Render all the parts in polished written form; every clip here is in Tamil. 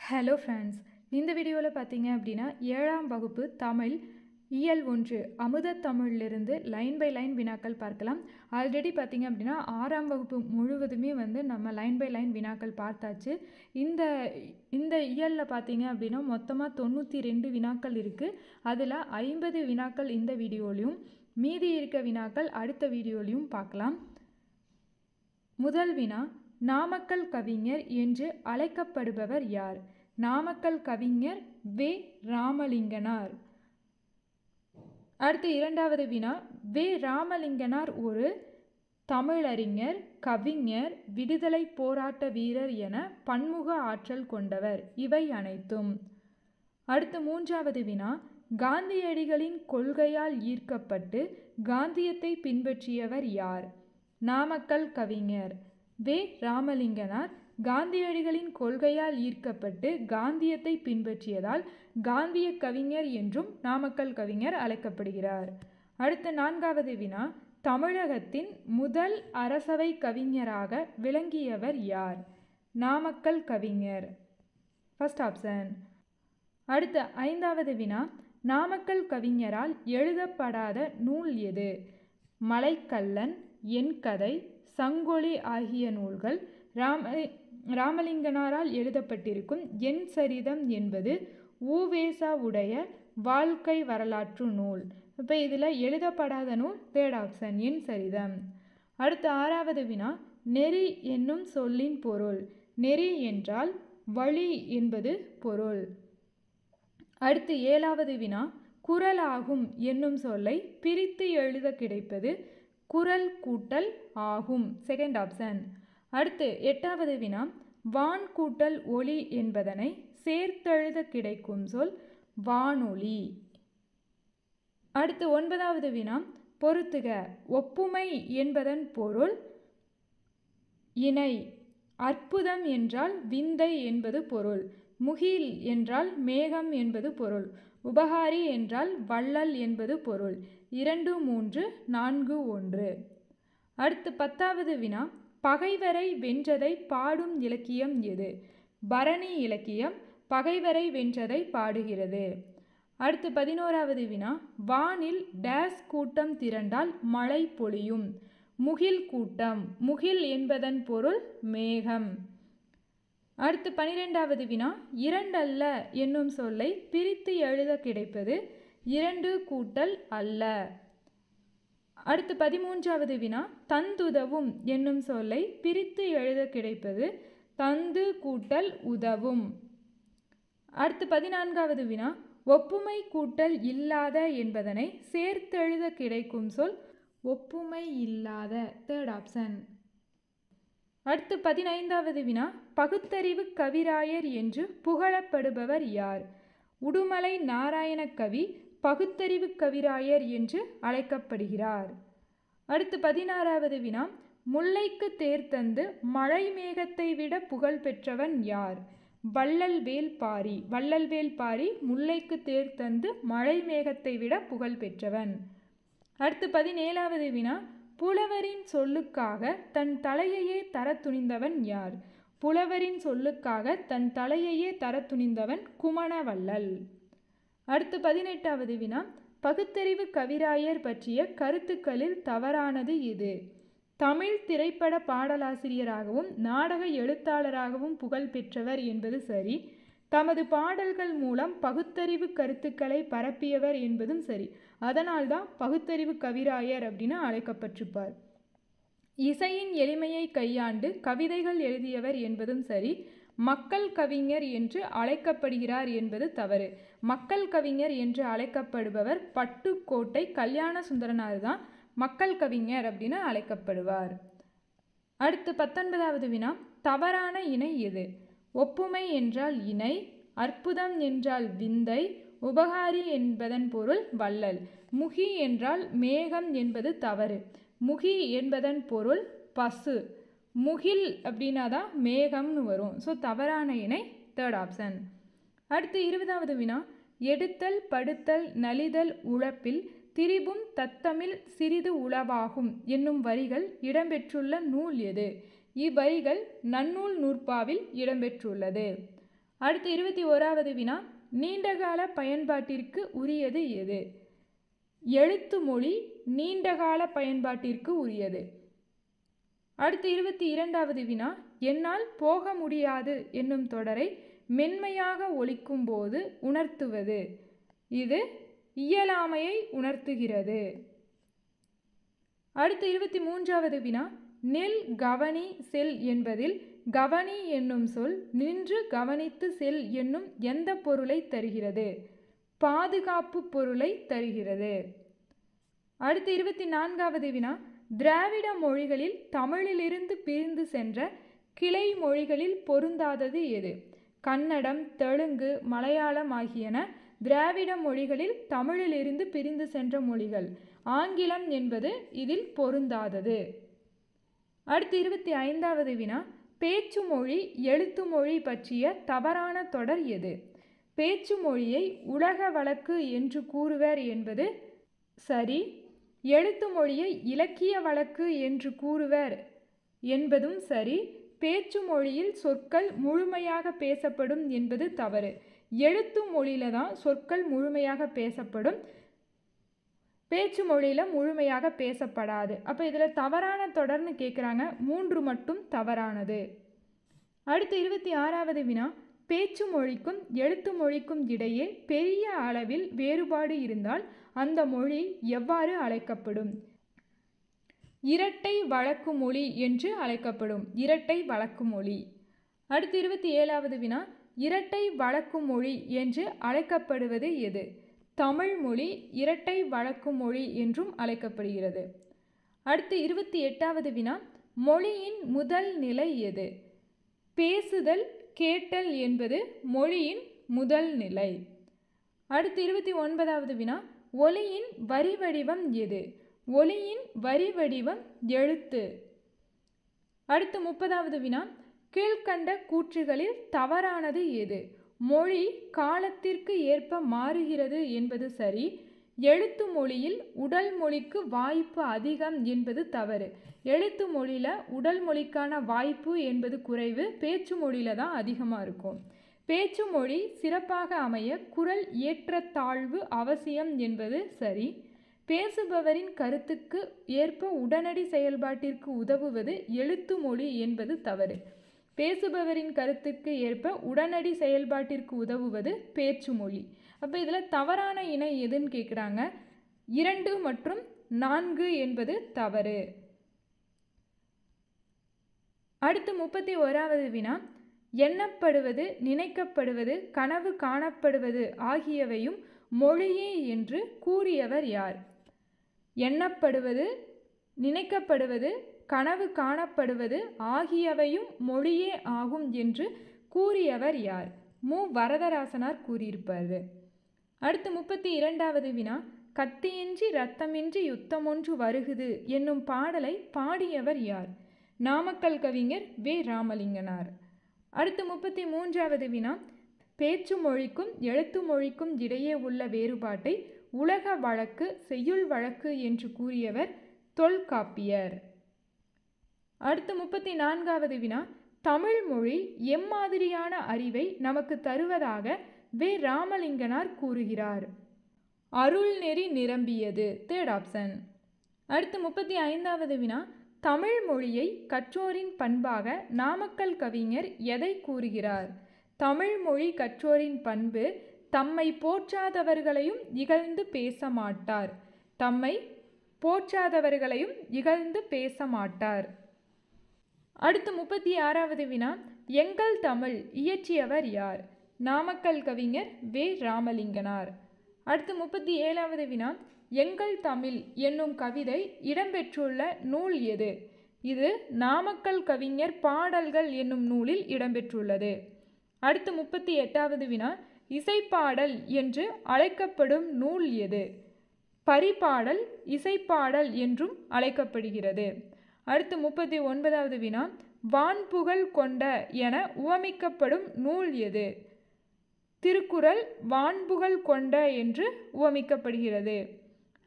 ஹலோ ஃப்ரெண்ட்ஸ், இந்த வீடியோவில் பார்த்தீங்க அப்படின்னா 7ஆம் வகுப்பு தமிழ் இயல் 1 அமுத தமிழிலிருந்து லைன் பை லைன் வினாக்கள் பார்க்கலாம். ஆல்ரெடி பார்த்தீங்க அப்படின்னா 6ஆம் வகுப்பு முழுவதுமே நம்ம லைன் பை லைன் வினாக்கள் பார்த்தாச்சு. இந்த இந்த இயலில் பார்த்தீங்க அப்படின்னா மொத்தமாக 92 வினாக்கள் இருக்குது. அதில் 50 வினாக்கள் இந்த வீடியோலையும் மீதி இருக்க வினாக்கள் அடுத்த வீடியோலையும் பார்க்கலாம். முதல் வினா, நாமக்கல் கவிஞர் என்று அழைக்கப்படுபவர் யார்? நாமக்கல் கவிஞர் வே. ராமலிங்கனார். அடுத்து இரண்டாவது வினா, வே. ராமலிங்கனார் ஒரு தமிழறிஞர், கவிஞர், விடுதலை போராட்ட வீரர் என பன்முக ஆற்றல் கொண்டவர். இவை அனைத்தும். அடுத்து மூன்றாவது வினா, காந்தியடிகளின் கொள்கையால் ஈர்க்கப்பட்டு காந்தியத்தை பின்பற்றியவர் யார்? நாமக்கல் கவிஞர் வே. ராமலிங்கனார் காந்தியடிகளின் கொள்கையால் ஈர்க்கப்பட்டு காந்தியத்தை பின்பற்றியதால் காந்திய கவிஞர் என்றும் நாமக்கல் கவிஞர் அழைக்கப்படுகிறார். அடுத்த நான்காவது வினா, தமிழகத்தின் முதல் அரசவை கவிஞராக விளங்கியவர் யார்? நாமக்கல் கவிஞர். First option. அடுத்த ஐந்தாவது வினா, நாமக்கல் கவிஞரால் எழுதப்படாத நூல் எது? மலைக்கல்லன், என் கதை, சங்கொலி ஆகிய நூல்கள் ராமலிங்கனாரால் எழுதப்பட்டிருக்கும் என் சரிதம் என்பது உவேசாவுடைய வாழ்க்கை வரலாற்று நூல். இப்போ இதில் எழுதப்படாத நூல் தேர்ட் ஆப்ஷன் என் சரிதம். அடுத்த ஆறாவது வினா, நெறி என்னும் சொல்லின் பொருள். நெறி என்றால் வழி என்பது பொருள். அடுத்து ஏழாவது வினா, குறளாகும் என்னும் சொல்லை பிரித்து எழுத கிடைப்பது குறள் கூட்டல் ஆகும். Second option. அடுத்து எட்டாவது வினா, வான் கூட்டல் ஒளி என்பதனை சேர்த்தெழுத கிடைக்கும் சொல் வானொலி. அடுத்து ஒன்பதாவது வினா, பொறுத்துக. ஒப்புமை என்பதன் பொருள் இணை. அற்புதம் என்றால் விந்தை என்பது பொருள். முகில் என்றால் மேகம் என்பது பொருள். உபகாரி என்றால் வள்ளல் என்பது பொருள். 2, 3, 4, 1. அடுத்து பத்தாவது வினா, பகைவரை வென்றதை பாடும் இலக்கியம் எது? பரணி இலக்கியம் பகைவரை வென்றதை பாடுகிறது. அடுத்து 11வது வினா, வானில் டேஸ் கூட்டம் திரண்டால் மழை பொழியும். முகில் கூட்டம். முகில் என்பதன் பொருள் மேகம். அடுத்து 12வது வினா, இரண்டல்ல என்னும் சொல்லை பிரித்து எழுத கிடைப்பது இரண்டு கூட்டல் அல்ல. அடுத்து 13வது வினா, தந்துதவும் என்னும் சொல்லை பிரித்து எழுத கிடைப்பது தந்து கூட்டல் உதவும். அடுத்து 14வது வினா, ஒப்புமை கூட்டல் இல்லாத என்பதனை சேர்த்தெழுத கிடைக்கும் சொல் ஒப்புமை இல்லாத. Third option. அடுத்து 15வது வினா, பகுத்தறிவு கவிராயர் என்று புகழப்படுபவர் யார்? உடுமலை நாராயண கவி பகுத்தறிவு கவிராயர் என்று அழைக்கப்படுகிறார். அடுத்து 16வது வினா, முல்லைக்கு தேர் தந்து மழை மேகத்தை விட புகழ் பெற்றவன் யார்? வள்ளல் வேல் பாரி. வள்ளல் வேல் பாரி முல்லைக்கு தேர் தந்து மழை மேகத்தை விட புகழ் பெற்றவன். அடுத்து 17வது வினா, புலவரின் சொல்லுக்காக தன் தலையையே தர துணிந்தவன் யார்? புலவரின் சொல்லுக்காக தன் தலையையே தர துணிந்தவன் குமணவள்ளல். அடுத்து 18வது வினா, பகுத்தறிவு கவிராயர் பற்றிய கருத்துக்களில் தவறானது இது? தமிழ் திரைப்பட பாடலாசிரியராகவும் நாடக எழுத்தாளராகவும் புகழ் பெற்றவர் என்பது சரி. தமது பாடல்கள் மூலம் பகுத்தறிவு கருத்துக்களை பரப்பியவர் என்பதும் சரி. அதனால்தான் பகுத்தறிவு கவிராயர் அப்படின்னு அழைக்கப்பட்டிருப்பார். இசையின் எளிமையை கையாண்டு கவிதைகள் எழுதியவர் என்பதும் சரி. மக்கள் கவிஞர் என்று அழைக்கப்படுகிறார் என்பது தவறு. மக்கள் கவிஞர் என்று அழைக்கப்படுபவர் பட்டுக்கோட்டை கல்யாண சுந்தரனார் தான் மக்கள் கவிஞர் அப்படின்னு அழைக்கப்படுவார். அடுத்து 19வது வினா, தவறான இணை எது? ஒப்புமை என்றால் இணை, அற்புதம் என்றால் விந்தை, உபகாரி என்பதன் பொருள் வள்ளல். முகி என்றால் மேகம் என்பது தவறு. முகி என்பதன் பொருள் பசு. முகில் அப்படின்னா தான் மேகம்னு வரும். ஸோ தவறான இணை தேர்ட் ஆப்ஷன். அடுத்து 20வது வினா, எடுத்தல் படுத்தல் நலிதல் உழப்பில் திரிபும் தத்தமிழ் சிறிது உளவாகும் என்னும் வரிகள் இடம்பெற்றுள்ள நூல் எது? இவ்வரிகள் நன்னூல் நூற்பாவில் இடம்பெற்றுள்ளது. அடுத்து 21வது வினா, நீண்டகால பயன்பாட்டிற்கு உரியது எது? எழுத்து மொழி நீண்டகால பயன்பாட்டிற்கு உரியது. அடுத்து 22வது வினா, என்னால் போக முடியாது என்னும் தொடரை மென்மையாக ஒலிக்கும் போது உணர்த்துவது. இது இயலாமையை உணர்த்துகிறது. அடுத்து 23வது வினா, நில் கவனி செல் என்பதில் கவனி என்னும் சொல் நின்று கவனித்து செல் என்னும் எந்த பொருளை தருகிறது? பாதுகாப்பு பொருளை தருகிறது. அடுத்து 24வது வினா, திராவிட மொழிகளில் தமிழிலிருந்து பிரிந்து சென்ற கிளை மொழிகளில் பொருந்தாதது எது? கன்னடம், தெலுங்கு, மலையாளம் ஆகியன திராவிட மொழிகளில் தமிழிலிருந்து பிரிந்து சென்ற மொழிகள். ஆங்கிலம் என்பது இதில் பொருந்தாதது. அடுத்து 25வது வினா, பேச்சு மொழி எழுத்து மொழி பற்றிய தவறான தொடர் எது? பேச்சு மொழியை உலக வழக்கு என்று கூறுவர் என்பது சரி. எழுத்து மொழியை இலக்கிய வழக்கு என்று கூறுவர் என்பதும் சரி. பேச்சு மொழியில் சொற்கள் முழுமையாக பேசப்படும் என்பது தவறு. எழுத்து மொழியில தான் சொற்கள் முழுமையாக பேசப்படும், பேச்சு மொழியில் முழுமையாக பேசப்படாது. அப்போ இதில் தவறான தொடர்னு கேட்குறாங்க, 3 மட்டும் தவறானது. அடுத்து 26வது வினா, பேச்சு மொழிக்கும் எழுத்து மொழிக்கும் இடையே பெரிய அளவில் வேறுபாடு இருந்தால் அந்த மொழி எவ்வாறு அழைக்கப்படும்? இரட்டை வழக்கு மொழி என்று அழைக்கப்படும். இரட்டை வழக்கு மொழி. அடுத்து 27வது வினா, இரட்டை வழக்கு மொழி என்று அழைக்கப்படுவது எது? தமிழ் மொழி இரட்டை வழக்கு மொழி என்றும் அழைக்கப்படுகிறது. அடுத்து 28வது வினா, மொழியின் முதல் நிலை எது? பேசுதல் கேட்டல் என்பது மொழியின் முதல் நிலை. அடுத்து 29வது வினா, ஒலியின் வரி வடிவம் எது? ஒலியின் வரி வடிவம் எழுத்து. அடுத்து 30வது வினா, கீழ்கண்ட கூற்றுகளில் தவறானது எது? மொழி காலத்திற்கு ஏற்ப மாறுகிறது என்பது சரி. எழுத்து மொழியில் உடல் மொழிக்கு வாய்ப்பு அதிகம் என்பது தவறு. எழுத்து மொழியில் உடல் மொழிக்கான வாய்ப்பு என்பது குறைவு, பேச்சு மொழியில் தான் அதிகமாக இருக்கும். பேச்சு மொழி சிறப்பாக அமைய குரல் ஏற்றத்தாழ்வு அவசியம் என்பது சரி. பேசுபவரின் கருத்துக்கு ஏற்ப உடனடி செயல்பாட்டிற்கு உதவுவது எழுத்து மொழி என்பது தவறு. பேசுபவரின் கருத்துக்கு ஏற்ப உடனடி செயல்பாட்டிற்கு உதவுவது பேச்சு மொழி. அப்போ இதில் தவறான இணை எதுன்னு கேட்குறாங்க. 2 மற்றும் 4 என்பது தவறு. அடுத்து 31வது வினா, எண்ணப்படுவது நினைக்கப்படுவது கனவு காணப்படுவது ஆகியவையும் மொழியே என்று கூறியவர் யார்? எண்ணப்படுவது நினைக்கப்படுவது கனவு காணப்படுவது ஆகியவையும் மொழியே ஆகும் என்று கூறியவர் யார்? மு. வரதராசனார் கூறியிருப்பார். அடுத்து 32வது வினா, கத்தியின்றி இரத்தமின்றி யுத்தமொன்று வருகுது என்னும் பாடலை பாடியவர் யார்? நாமக்கல் கவிஞர் வே. ராமலிங்கனார். அடுத்து 33வது வினா, பேச்சு மொழிக்கும் எழுத்து மொழிக்கும் இடையே உள்ள வேறுபாட்டை உலக வழக்கு செய்யுள் வழக்கு என்று கூறியவர் தொல்காப்பியர். அடுத்து 34வது வினா, தமிழ் மொழி எம்மாதிரியான அறிவை நமக்கு தருவதாக வே. ராமலிங்கனார் கூறுகிறார்? அருள்நெறி நிரம்பியது. 3rd option. அடுத்து 35வது வினா, தமிழ் மொழியை கற்றோரின் பண்பாக நாமக்கல் கவிஞர் எதை கூறுகிறார்? தமிழ் மொழி கற்றோரின் பண்பு தம்மை போற்றாதவர்களையும் இகழ்ந்து பேச மாட்டார். தம்மை போற்றாதவர்களையும் இகழ்ந்து பேச மாட்டார். அடுத்து 36வது வினா, எங்கள் தமிழ் இயற்றியவர் யார்? நாமக்கல் கவிஞர் வே. ராமலிங்கனார். அடுத்து 37வது வினா, எங்கள் தமிழ் என்னும் கவிதை இடம்பெற்றுள்ள நூல் எது? இது நாமக்கல் கவிஞர் பாடல்கள் என்னும் நூலில் இடம்பெற்றுள்ளது. அடுத்து 38வது வினா, இசைப்பாடல் என்று அழைக்கப்படும் நூல் எது? பரிபாடல் இசைப்பாடல் என்றும் அழைக்கப்படுகிறது. அடுத்து 39வது வினா, வான்புகழ் கொண்ட என உவமிக்கப்படும் நூல் எது? திருக்குறள் வான்புகழ் கொண்ட என்று உவமிக்கப்படுகிறது.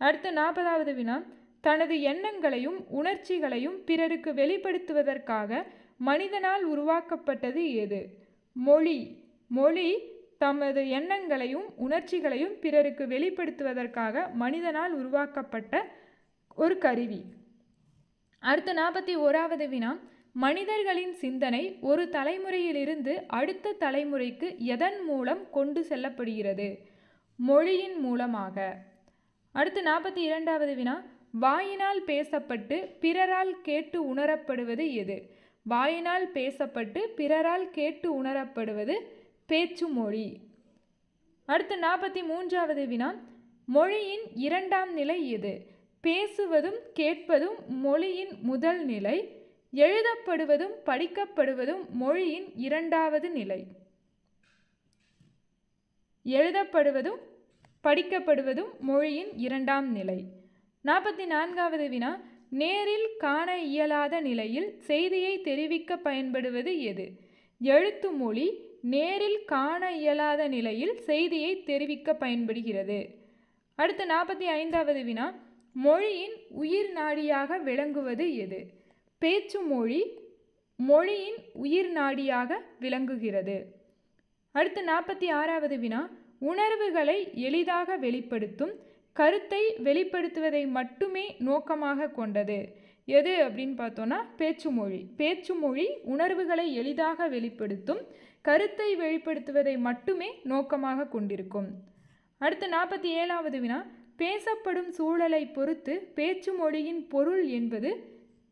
அடுத்து 40வது வினா, தனது எண்ணங்களையும் உணர்ச்சிகளையும் பிறருக்கு வெளிப்படுத்துவதற்காக மனிதனால் உருவாக்கப்பட்டது எது? மொழி. மொழி தமது எண்ணங்களையும் உணர்ச்சிகளையும் பிறருக்கு வெளிப்படுத்துவதற்காக மனிதனால் உருவாக்கப்பட்ட ஒரு கருவி. அடுத்து 41வது வினா, மனிதர்களின் சிந்தனை ஒரு தலைமுறையிலிருந்து அடுத்த தலைமுறைக்கு எதன் மூலம் கொண்டு செல்லப்படுகிறது? மொழியின் மூலமாக. அடுத்து 42வது வினா, வாயினால் பேசப்பட்டு பிறரால் கேட்டு உணரப்படுவது எது? வாயினால் பேசப்பட்டு பிறரால் கேட்டு உணரப்படுவது பேச்சு மொழி. அடுத்து 43வது வினா, மொழியின் இரண்டாம் நிலை எது? பேசுவதும் கேட்பதும் மொழியின் முதல் நிலை, எழுதப்படுவதும் படிக்கப்படுவதும் மொழியின் இரண்டாவது நிலை. எழுதப்படுவதும் படிக்கப்படுவதும் மொழியின் இரண்டாம் நிலை. 44வது வினா, நேரில் காண இயலாத நிலையில் செய்தியை தெரிவிக்க பயன்படுவது எது? எழுத்து மொழி நேரில் காண இயலாத நிலையில் செய்தியை தெரிவிக்க பயன்படுகிறது. அடுத்து 45வது வினா, மொழியின் உயிர் நாடியாக விளங்குவது எது? பேச்சு மொழி மொழியின் உயிர் நாடியாக விளங்குகிறது. அடுத்து 46வது வினா, உணர்வுகளை எளிதாக வெளிப்படுத்தும் கருத்தை வெளிப்படுத்துவதை மட்டுமே நோக்கமாக கொண்டது எது அப்படின்னு பார்த்தோன்னா பேச்சு மொழி. பேச்சு மொழி உணர்வுகளை எளிதாக வெளிப்படுத்தும் கருத்தை வெளிப்படுத்துவதை மட்டுமே நோக்கமாக கொண்டிருக்கும். அடுத்து 47வது வினா, பேசப்படும் சூழலை பொறுத்து பேச்சு மொழியின் பொருள் என்பது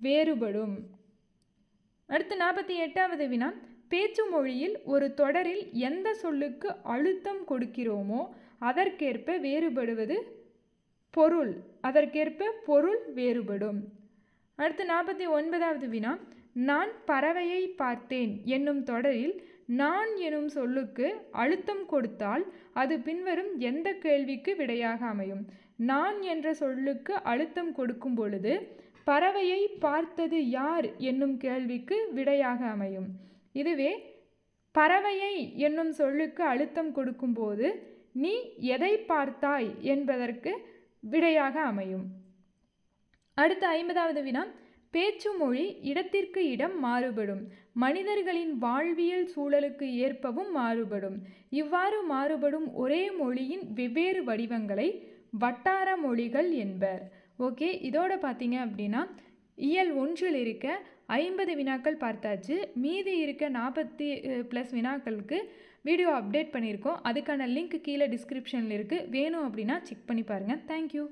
வேறுபடும். அடுத்து 48வது வினா, பேச்சு மொழியில் ஒரு தொடரில் எந்த சொல்லுக்கு அழுத்தம் கொடுக்கிறோமோ அதற்கேற்ப வேறுபடுவது பொருள். அதற்கேற்ப பொருள் வேறுபடும். அடுத்து 49வது வினா, நான் பறவையை பார்த்தேன் என்னும் தொடரில் நான் எனும் சொல்லுக்கு அழுத்தம் கொடுத்தால் அது பின்வரும் எந்த கேள்விக்கு விடையாக அமையும்? நான் என்ற சொல்லுக்கு அழுத்தம் கொடுக்கும் பொழுது பறவையை பார்த்தது யார் என்னும் கேள்விக்கு விடையாக அமையும். இதுவே பறவையை என்னும் சொல்லுக்கு அழுத்தம் கொடுக்கும்போது நீ எதை பார்த்தாய் என்பதற்கு விடையாக அமையும். அடுத்து 50வது வினா, பேச்சு மொழி இடத்திற்கு இடம் மாறுபடும், மனிதர்களின் வாழ்வியல் சூழலுக்கு ஏற்பவும் மாறுபடும். இவ்வாறு மாறுபடும் ஒரே மொழியின் வெவ்வேறு வடிவங்களை வட்டார மொழிகள் என்பர். ஓகே, இதோட பார்த்தீங்க அப்படின்னா இயல் 1 இருக்க 50 வினாக்கள் பார்த்தாச்சு. மீதி இருக்க 40+ வினாக்களுக்கு வீடியோ அப்டேட் பண்ணியிருக்கோம். அதுக்கான லிங்க் கீழே டிஸ்கிரிப்ஷனில் இருக்குது. வேணும் அப்படின்னா செக் பண்ணி பாருங்கள். தேங்க்யூ.